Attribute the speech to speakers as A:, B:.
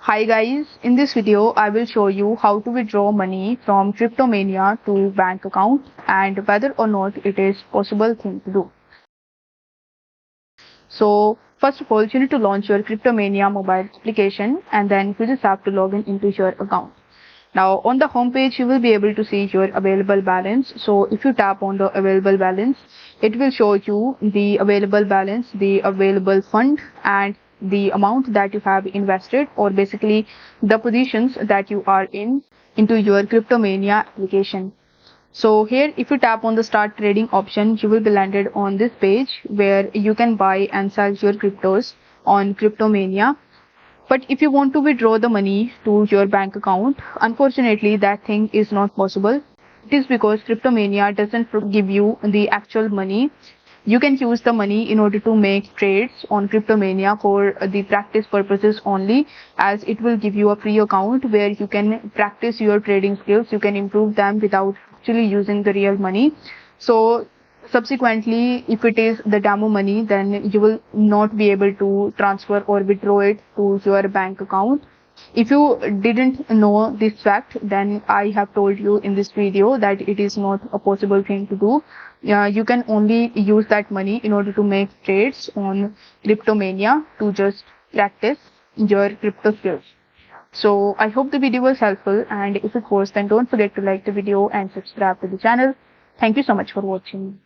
A: Hi guys, in this video I will show you how to withdraw money from Cryptomania to bank account and whether or not it is possible thing to do. So first of all, you need to launch your Cryptomania mobile application and then you just have to log in into your account. Now on the home page you will be able to see your available balance. So if you tap on the available balance, it will show you the available balance, the available fund and the amount that you have invested, or basically the positions that you are in into your Cryptomania application. So here if you tap on the start trading option, you will be landed on this page where you can buy and sell your cryptos on Cryptomania. But if you want to withdraw the money to your bank account, unfortunately that thing is not possible. It is because Cryptomania doesn't give you the actual money. You can use the money in order to make trades on Cryptomania for the practice purposes only, as it will give you a free account where you can practice your trading skills. You can improve them without actually using the real money. So subsequently, if it is the demo money, then you will not be able to transfer or withdraw it to your bank account. If you didn't know this fact, then I have told you in this video that it is not a possible thing to do. You can only use that money in order to make trades on Cryptomania to just practice your crypto skills. So I hope the video was helpful, and if it was, then don't forget to like the video and subscribe to the channel. Thank you so much for watching.